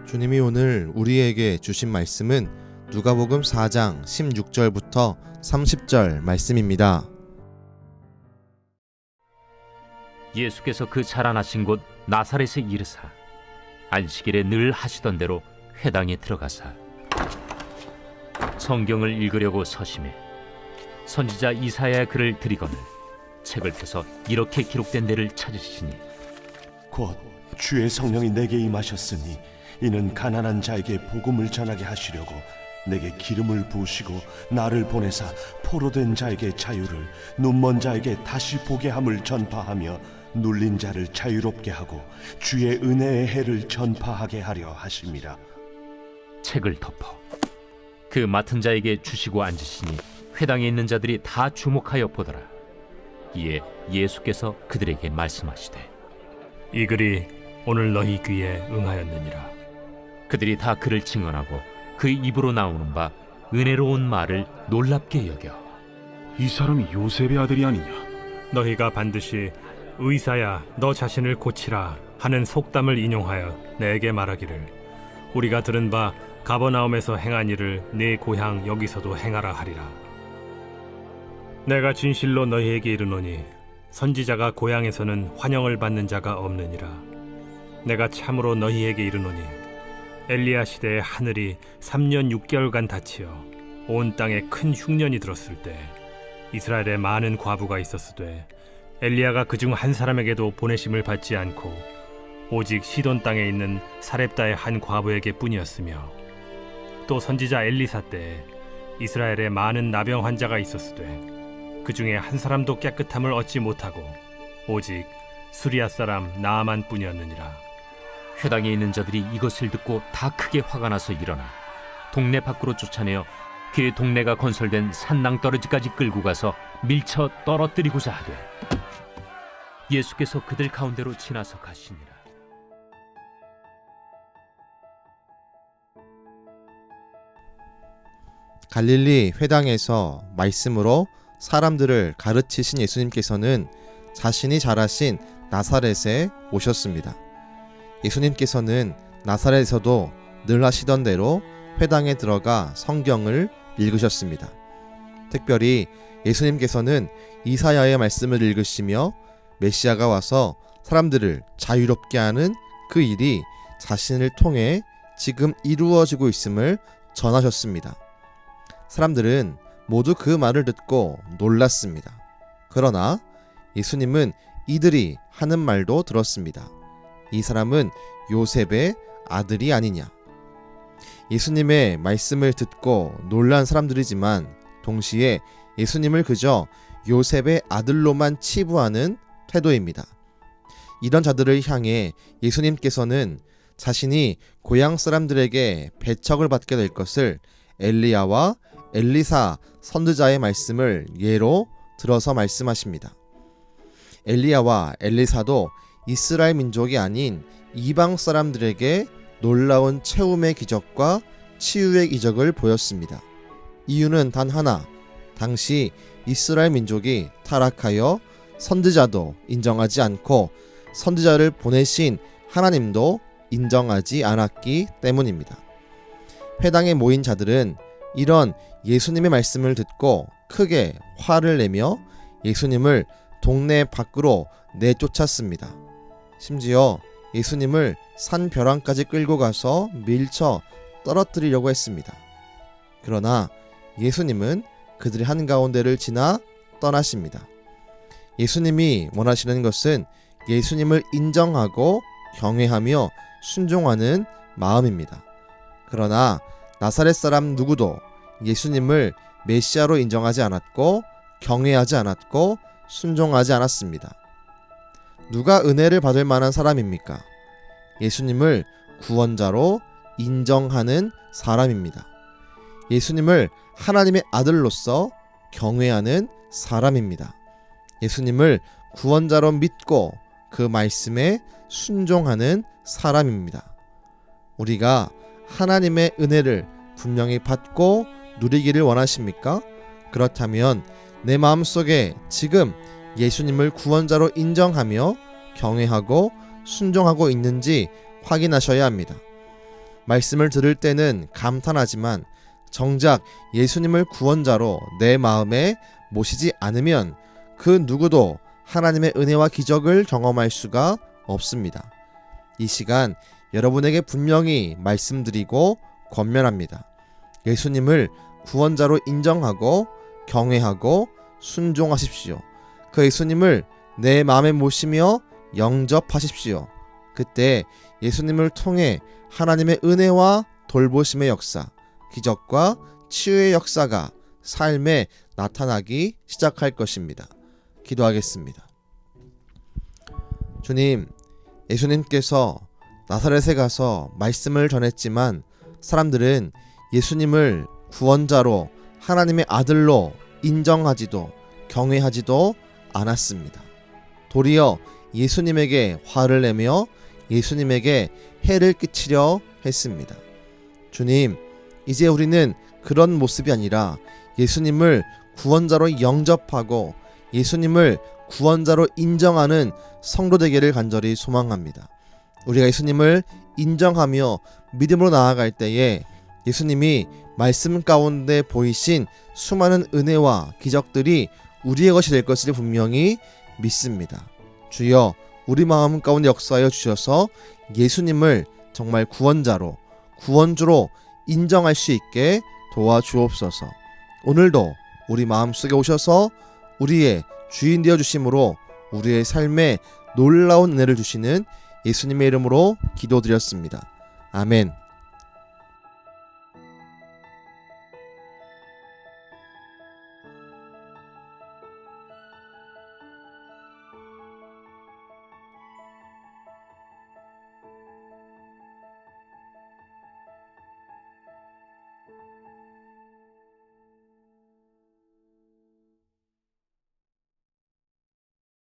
주님이 오늘 우리에게 주신 말씀은 누가복음 4장 16절부터 30절 말씀입니다. 예수께서 그 자라나신 곳 나사렛에 이르사 안식일에 늘 하시던 대로 회당에 들어가사 성경을 읽으려고 서심해 선지자 이사야의 글을 들이거늘 책을 펴서 이렇게 기록된 데를 찾으시니 곧 주의 성령이 내게 임하셨으니 이는 가난한 자에게 복음을 전하게 하시려고 내게 기름을 부으시고 나를 보내사 포로된 자에게 자유를, 눈먼 자에게 다시 보게 함을 전파하며 눌린 자를 자유롭게 하고 주의 은혜의 해를 전파하게 하려 하심이라. 책을 덮어 그 맡은 자에게 주시고 앉으시니 회당에 있는 자들이 다 주목하여 보더라. 이에 예수께서 그들에게 말씀하시되 이 글이 오늘 너희 귀에 응하였느니라. 그들이 다 그를 증언하고 그 입으로 나오는 바 은혜로운 말을 놀랍게 여겨 이 사람이 요셉의 아들이 아니냐? 너희가 반드시 의사야 너 자신을 고치라 하는 속담을 인용하여 내게 말하기를 우리가 들은 바 가버나움에서 행한 일을 네 고향 여기서도 행하라 하리라. 내가 진실로 너희에게 이르노니 선지자가 고향에서는 환영을 받는 자가 없느니라. 내가 참으로 너희에게 이르노니 엘리야 시대에 하늘이 3년 6개월간 닫히어 온 땅에 큰 흉년이 들었을 때 이스라엘에 많은 과부가 있었으되 엘리야가 그중 한 사람에게도 보내심을 받지 않고 오직 시돈 땅에 있는 사렙다의 한 과부에게 뿐이었으며 또 선지자 엘리사 때에 이스라엘에 많은 나병 환자가 있었으되 그 중에 한 사람도 깨끗함을 얻지 못하고 오직 수리아 사람 나아만 뿐이었느니라. 회당에 있는 자들이 이것을 듣고 다 크게 화가 나서 일어나 동네 밖으로 쫓아내어 그 동네가 건설된 산낭떠러지까지 끌고 가서 밀쳐 떨어뜨리고자 하되 예수께서 그들 가운데로 지나서 가시니라. 갈릴리 회당에서 말씀으로 사람들을 가르치신 예수님께서는 자신이 자라신 나사렛에 오셨습니다. 예수님께서는 나사렛에서도 늘 하시던 대로 회당에 들어가 성경을 읽으셨습니다. 특별히 예수님께서는 이사야의 말씀을 읽으시며 메시아가 와서 사람들을 자유롭게 하는 그 일이 자신을 통해 지금 이루어지고 있음을 전하셨습니다. 사람들은 모두 그 말을 듣고 놀랐습니다. 그러나 예수님은 이들이 하는 말도 들었습니다. 이 사람은 요셉의 아들이 아니냐. 예수님의 말씀을 듣고 놀란 사람들이지만 동시에 예수님을 그저 요셉의 아들로만 치부하는 태도입니다. 이런 자들을 향해 예수님께서는 자신이 고향 사람들에게 배척을 받게 될 것을 엘리야와 엘리사 선지자의 말씀을 예로 들어서 말씀하십니다. 엘리야와 엘리사도 이스라엘 민족이 아닌 이방 사람들에게 놀라운 채움의 기적과 치유의 기적을 보였습니다. 이유는 단 하나, 당시 이스라엘 민족이 타락하여 선지자도 인정하지 않고 선지자를 보내신 하나님도 인정하지 않았기 때문입니다. 회당에 모인 자들은 이런 예수님의 말씀을 듣고 크게 화를 내며 예수님을 동네 밖으로 내쫓았습니다. 심지어 예수님을 산 벼랑까지 끌고 가서 밀쳐 떨어뜨리려고 했습니다. 그러나 예수님은 그들의 한가운데를 지나 떠나십니다. 예수님이 원하시는 것은 예수님을 인정하고 경외하며 순종하는 마음입니다. 그러나 나사렛 사람 누구도 예수님을 메시아로 인정하지 않았고 경외하지 않았고 순종하지 않았습니다. 누가 은혜를 받을 만한 사람입니까? 예수님을 구원자로 인정하는 사람입니다. 예수님을 하나님의 아들로서 경외하는 사람입니다. 예수님을 구원자로 믿고 그 말씀에 순종하는 사람입니다. 우리가 하나님의 은혜를 분명히 받고 누리기를 원하십니까? 그렇다면 내 마음속에 지금 예수님을 구원자로 인정하며 경외하고 순종하고 있는지 확인하셔야 합니다. 말씀을 들을 때는 감탄하지만 정작 예수님을 구원자로 내 마음에 모시지 않으면 그 누구도 하나님의 은혜와 기적을 경험할 수가 없습니다. 이 시간 여러분에게 분명히 말씀드리고 권면합니다. 예수님을 구원자로 인정하고 경외하고 순종하십시오. 그 예수님을 내 마음에 모시며 영접하십시오. 그때 예수님을 통해 하나님의 은혜와 돌보심의 역사, 기적과 치유의 역사가 삶에 나타나기 시작할 것입니다. 기도하겠습니다. 주님, 예수님께서 나사렛에 가서 말씀을 전했지만 사람들은 예수님을 구원자로 하나님의 아들로 인정하지도 경외하지도 않았습니다. 도리어 예수님에게 화를 내며 예수님에게 해를 끼치려 했습니다. 주님, 이제 우리는 그런 모습이 아니라 예수님을 구원자로 영접하고 예수님을 구원자로 인정하는 성도 되기를 간절히 소망합니다. 우리가 예수님을 인정하며 믿음으로 나아갈 때에 예수님이 말씀 가운데 보이신 수많은 은혜와 기적들이 우리의 것이 될 것을 분명히 믿습니다. 주여, 우리 마음 가운데 역사하여 주셔서 예수님을 정말 구원자로, 구원주로 인정할 수 있게 도와주옵소서. 오늘도 우리 마음속에 오셔서 우리의 주인 되어 주심으로 우리의 삶에 놀라운 은혜를 주시는 예수님의 이름으로 기도드렸습니다. 아멘.